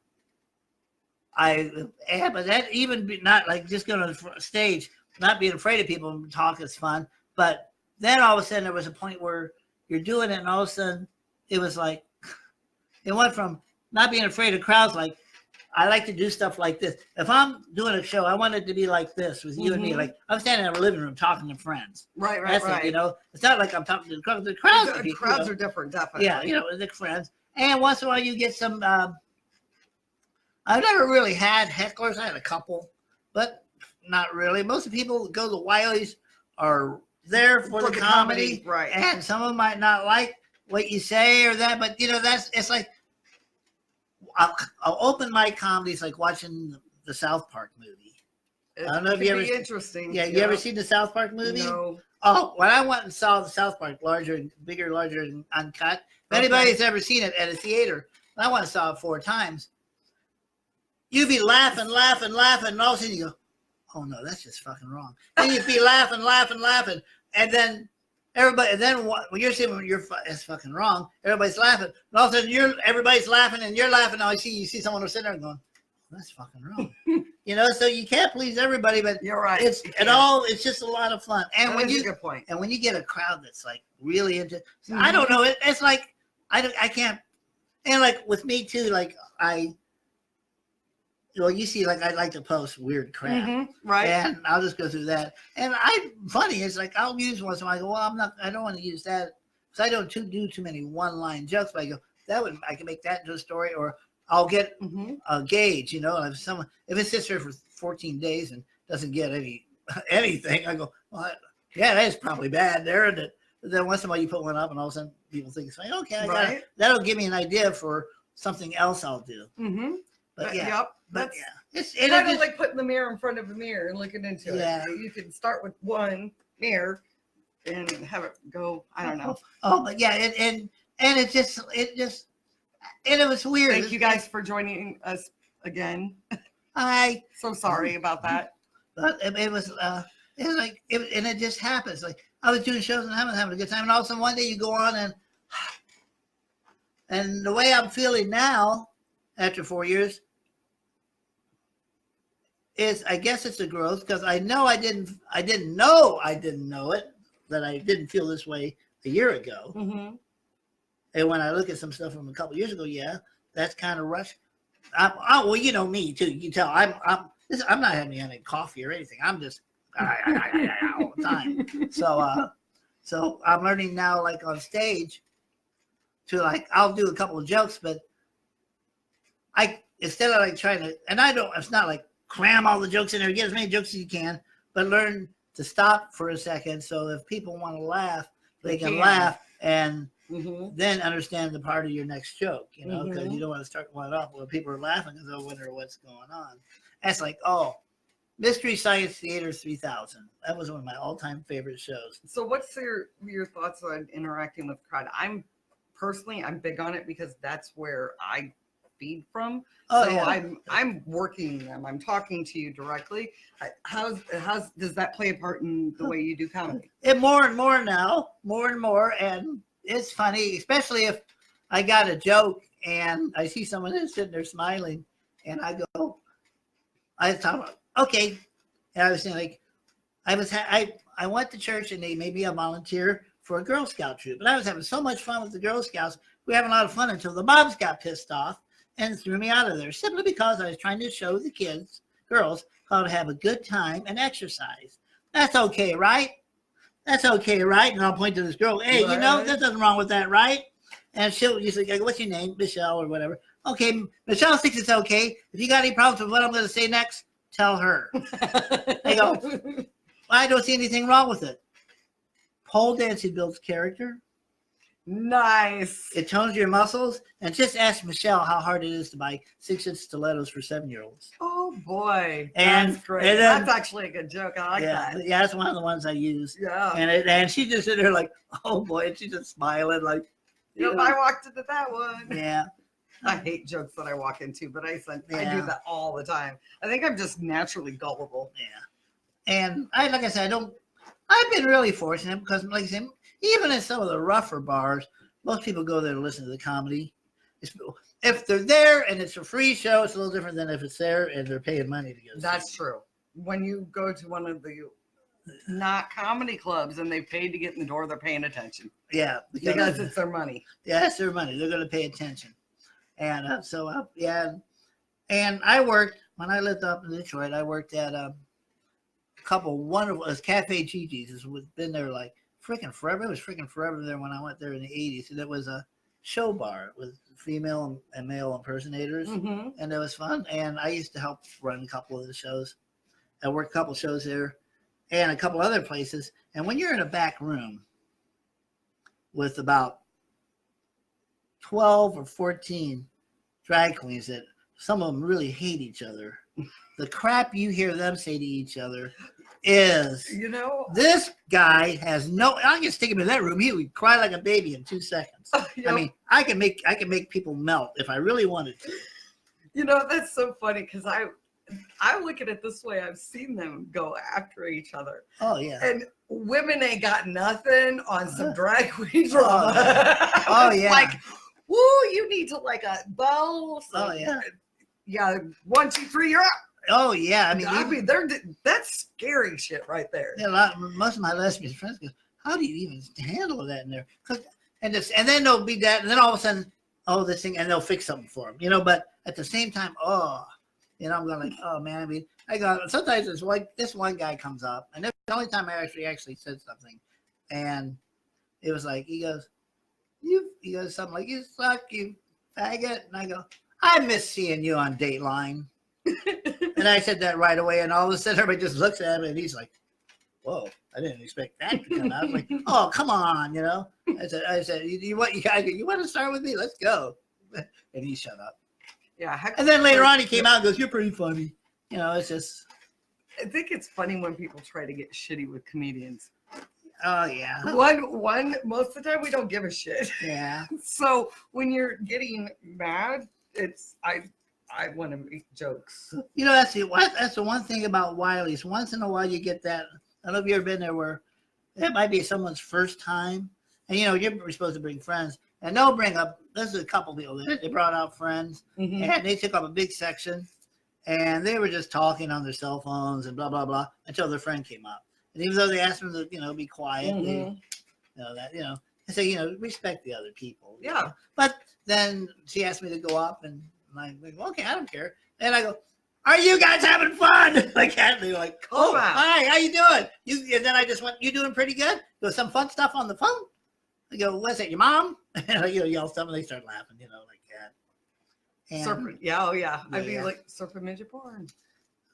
but that even not like just going on the stage, not being afraid of people and talk is fun. But then all of a sudden there was a point where you're doing it, and all of a sudden it was like it went from not being afraid of crowds, like I like to do stuff like this. If I'm doing a show, I want it to be like this with you and me. Like I'm standing in a living room talking to friends. Right. That's it, you know. It's not like I'm talking to the crowds. The crowds, The crowds are different, definitely. Yeah, you know, the friends. And once in a while you get some. I've never really had hecklers. I had a couple, but not really. Most of the people that go to Wiley's are there for the comedy, right? And some of them might not like what you say or that, but you know, it's like I'll open my comedies like watching the South Park movie. I don't know if you ever interesting. Yeah, you ever seen the South Park movie? No. Oh, when I went and saw the South Park, larger and uncut. If anybody's ever seen it at a theater, I went and saw it 4 times. You'd be laughing, and all of a sudden you go, "Oh no, that's just fucking wrong." Then you'd be laughing, and then everybody, and then when you're saying it's fucking wrong, everybody's laughing, and all of a sudden everybody's laughing, and you're laughing. Now you see someone who's sitting there going, "That's fucking wrong," you know. So you can't please everybody, but you're right. It's just a lot of fun. And when you good point. And when you get a crowd that's like really into, I don't know, it's like I can't, and like with me too, like you see, like I like to post weird crap, right? And I'll just go through that. And funny, it's like I'll use once in a while. I go, well, I don't want to use that because I don't do too many one-line jokes. But I go, I can make that into a story, or I'll get a gauge, you know. And if it sits there for 14 days and doesn't get anything, I go, well, yeah, that's probably bad there. And then once in a while you put one up, and all of a sudden people think it's like, okay, that'll give me an idea for something else I'll do. But yeah. Yep. But it's kind of like putting the mirror in front of a mirror and looking into it. You can start with one mirror and have it go. I don't know. Oh, but yeah, and it was weird. Thank you guys for joining us again. Hi. So sorry about that. But it was like and it just happens. Like I was doing shows and having a good time, and all of a sudden one day you go on and the way I'm feeling now after 4 years. I guess it's a growth because I know I didn't know it, that I didn't feel this way a year ago. And when I look at some stuff from a couple of years ago, that's kind of rushed. Well, you know me too. You can tell I'm not having any coffee or anything. I'm just all the time. So I'm learning now, like on stage, to like I'll do a couple of jokes, but instead of like trying to, and it's not like cram all the jokes in there, get as many jokes as you can, but learn to stop for a second. So if people want to laugh, they can laugh and then understand the part of your next joke, you know, because you don't want to start one off where people are laughing because they'll wonder what's going on. That's like, Mystery Science Theater 3000. That was one of my all-time favorite shows. So what's your thoughts on interacting with the crowd? I'm big on it because that's where I feed from. I'm working them. I'm talking to you directly. How does that play a part in the way you do comedy? And more and more now, and it's funny, especially if I got a joke and I see someone that's sitting there smiling, and I go, okay. And I was saying, like, I went to church and they made me a volunteer for a Girl Scout troop, and I was having so much fun with the Girl Scouts. We were having a lot of fun until the moms got pissed off and threw me out of there simply because I was trying to show the girls how to have a good time and exercise. That's okay, right? That's okay, right? And I'll point to this girl. Hey, you know, there's nothing wrong with that, right? And she'll usually go, what's your name? Michelle or whatever. Okay, Michelle thinks it's okay. If you got any problems with what I'm going to say next, tell her. I go, well, I don't see anything wrong with it. Pole dancing builds character. Nice. It tones your muscles. And just ask Michelle how hard it is to buy 6-inch stilettos for 7-year-olds. Oh boy, and that's great. That's actually a good joke. I like that. Yeah, that's one of the ones I use. Yeah. And she just sit there like, oh boy, and she's just smiling like. Yep, I walked into that one. Yeah. I hate jokes that I walk into, but I do that all the time. I think I'm just naturally gullible. Yeah. And I've been really fortunate because, like I said, even in some of the rougher bars, most people go there to listen to the comedy. If they're there and it's a free show, it's a little different than if it's there and they're paying money to go. That's true. When you go to one of the not comedy clubs, and they paid to get in the door. They're paying attention. Yeah, because it's their money. Yeah, it's their money. They're going to pay attention. And yeah. And I worked, when I lived up in Detroit, I worked at a couple wonderful, it was Cafe Gigi's. It's been there like freaking forever. It was freaking forever there when I went there in the 80s. And it was a show bar with female and male impersonators. And it was fun. And I used to help run a couple of the shows. I worked a couple shows there and a couple other places. And when you're in a back room with about 12 or 14 drag queens that some of them really hate each other, the crap you hear them say to each other is, this guy has no, I can stick him in that room, he would cry like a baby in 2 seconds. I mean, I can make people melt if I really wanted to. That's so funny because I look at it this way. I've seen them go after each other. Oh yeah. And women ain't got nothing on some drag queen drama. Oh yeah. Like, woo, you need to like a bow. Oh yeah. Yeah, 1, 2, 3, you're up. Oh yeah. I mean, that's scary shit right there. Yeah, most of my lesbian friends go, how do you even handle that in there? And then there'll be that, and then all of a sudden, this thing, and they'll fix something for them, But at the same time, I'm going like, oh man. I mean, I go, sometimes it's like this one guy comes up, and that's the only time I actually said something, and it was like he goes something like, you suck, you faggot, and I go, I miss seeing you on Dateline. And I said that right away, and all of a sudden everybody just looks at him, and he's like, whoa, I didn't expect that to come out. I was like, oh, come on, I said, you want to start with me? Let's go. And he shut up. Yeah. And then later on he came out and goes, you're pretty funny. It's just. I think it's funny when people try to get shitty with comedians. Oh yeah. One most of the time we don't give a shit. Yeah. So when you're getting mad, I want to make jokes. That's the one thing about Wiley's. Once in a while you get that. I don't know if you've ever been there where it might be someone's first time, and you're supposed to bring friends, and they'll bring up. There's a couple people that they brought out friends, and they took up a big section, and they were just talking on their cell phones and blah blah blah until their friend came up, and even though they asked them to be quiet, I say respect the other people. Yeah. But then she asked me to go up, and I'm like, okay, I don't care, and I go, are you guys having fun? Like, and they're like, oh, hi, how you doing? And then I just went, you doing pretty good? There was some fun stuff on the phone. I go, what's it, your mom? And I yell stuff, and they start laughing, like that. And, Serpent, yeah, oh yeah. I'd be like, Serpent midget porn.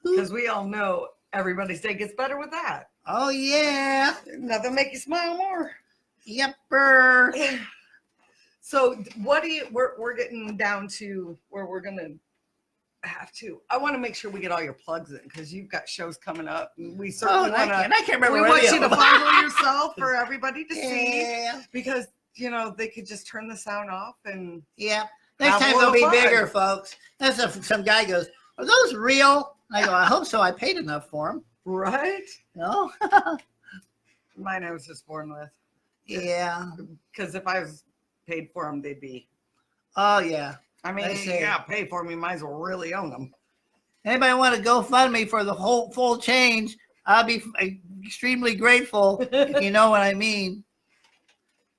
Because we all know everybody's day gets better with that. Oh, yeah. Nothing make you smile more. Yepper. So we're getting down to where we're going to have to. I want to make sure we get all your plugs in because you've got shows coming up. And we certainly want to. I can't remember. We want you to fondle yourself for everybody to see because they could just turn the sound off and next time they'll be bigger, folks. That's some guy goes, are those real? And I go, I hope so. I paid enough for them. Right? No. Mine I was just born with. Yeah. Because if I was paid for them, they'd be. Oh yeah. I mean, pay for me. Might as well really own them. Anybody want to GoFundMe for the whole full change? I'll be extremely grateful if you know what I mean.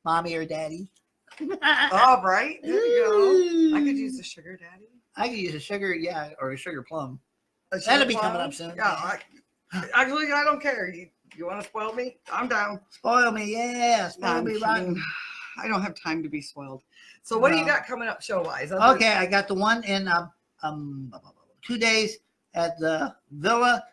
Mommy or daddy. All right. There you go. I could use a sugar daddy. I could use a sugar, or a sugar plum. That'll be coming up soon. Yeah. Actually, I don't care. You want to spoil me? I'm down. Spoil me, yeah. Spoil me right. I don't have time to be spoiled. So what do you got coming up show-wise? Okay, I got the one in 2 days at the Villa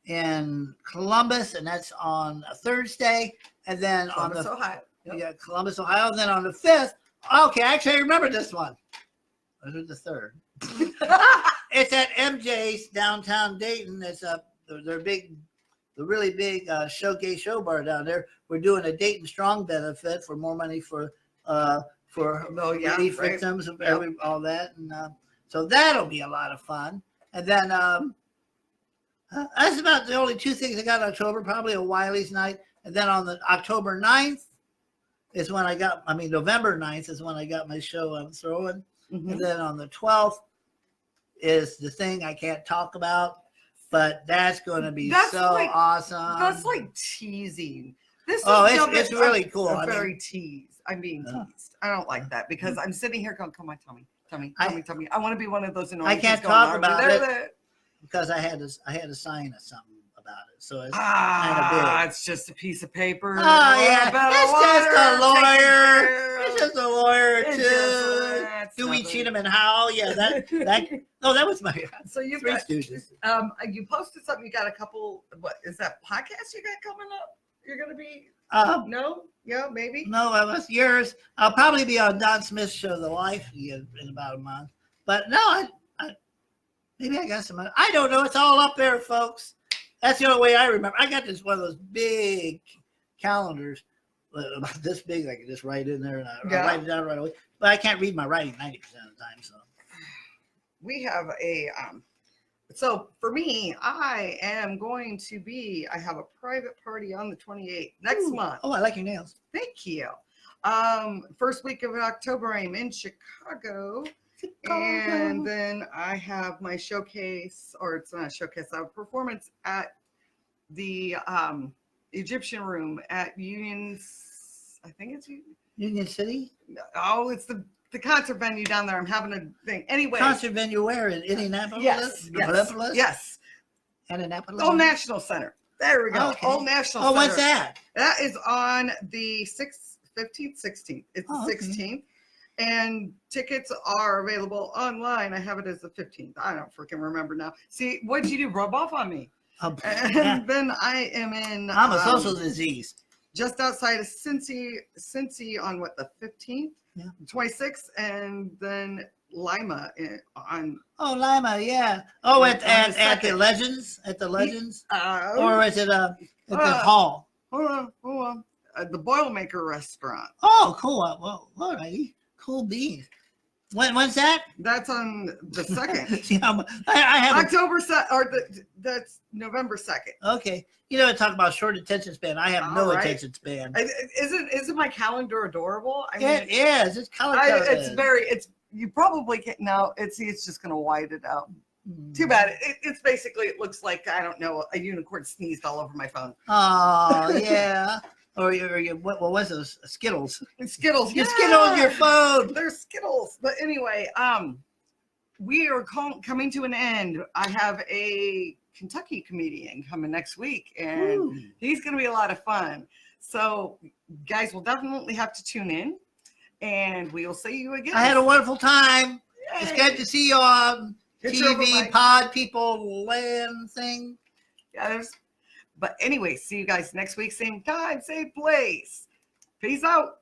in Columbus, and that's on a Thursday. And then Columbus, Ohio. Yep. Columbus, Ohio. And then on the 5th, okay, actually I remember this one. Or was it the 3rd? It's at MJ's downtown Dayton. It's the really big showcase show bar down there. We're doing a Dayton Strong benefit for more money for relief victims of all that, and so that'll be a lot of fun. And then that's about the only 2 things I got in October. Probably a Wiley's night, and then on the October 9th is when November 9th is when I got my show I'm throwing, and then on the 12th is the thing I can't talk about. but that's going to be That's so like- awesome. That's like teasing. This Oh, is it's really cool. I'm I mean- very teased. I'm being teased. I don't like that because I'm sitting here going, "Come on, tummy. I want to be one of those annoying. I can't kids going, talk "Are we about there?" it because I had to sign something about it, so it's kind of big. It's just a piece of paper. Oh yeah, About it's just a water, lawyer. taking It's just a lawyer It's too. just- Dewey, nothing. Cheatham, and Howe. Yeah, that. That was my So you've Three got Stooges. you posted something. You got a couple. What is that podcast you got coming up? You're gonna be no, yeah, maybe. No, that was yours. I'll probably be on Don Smith's show, The Life, in about a month. But no, I maybe I got some. I don't know. It's all up there, folks. That's the only way I remember. I got this one of those big calendars, about this big. I can just write in there and I write it down right away. But I can't read my writing 90% of the time. So We have a so for me, I am going to be. I have a private party on the 28th next month. Oh, I like your nails. Thank you. First week of October, I'm in Chicago. And then I have my showcase, or it's not a showcase, I have a performance at the Egyptian Room at Union's, I think it's Union City? Oh, it's the concert venue down there. I'm having a thing. Anyway. Concert venue where? In Indianapolis? Yes. Indianapolis? Old National Center. There we go. Okay. Old National Center. Oh, when's that? That is on the 15th, 16th. It's the 16th. And tickets are available online. I have it as the 15th. I don't freaking remember now. See, what did you do? Rub off on me. And then I am in. I'm a social disease. Just outside of Cincy on what, the 15th? Yeah. 26th, and then Lima on. Oh, Lima, yeah. Oh, at the second. Legends? At the Legends? Or Or is it at the hall? hold on. The Boilermaker restaurant. Oh, cool. Well, all righty. Cool beans. When's that? That's on the 2nd. See, I have October that's November 2nd. Okay. Talk about short attention span. I have no attention span. Isn't my calendar adorable? I mean, It is. It's color coded. You probably can't now. It's just gonna white it out. Too bad. It's basically, it looks like, I don't know, a unicorn sneezed all over my phone. Oh, yeah. Or what was those? Skittles. Skittles. You skittled your phone. They're Skittles. But anyway, we are coming to an end. I have a Kentucky comedian coming next week, and he's going to be a lot of fun. So, guys will definitely have to tune in, and we will see you again. I had a wonderful time. Yay. It's good to see you on TV, pod people, land thing. Yeah, but anyway, see you guys next week, same time, same place. Peace out.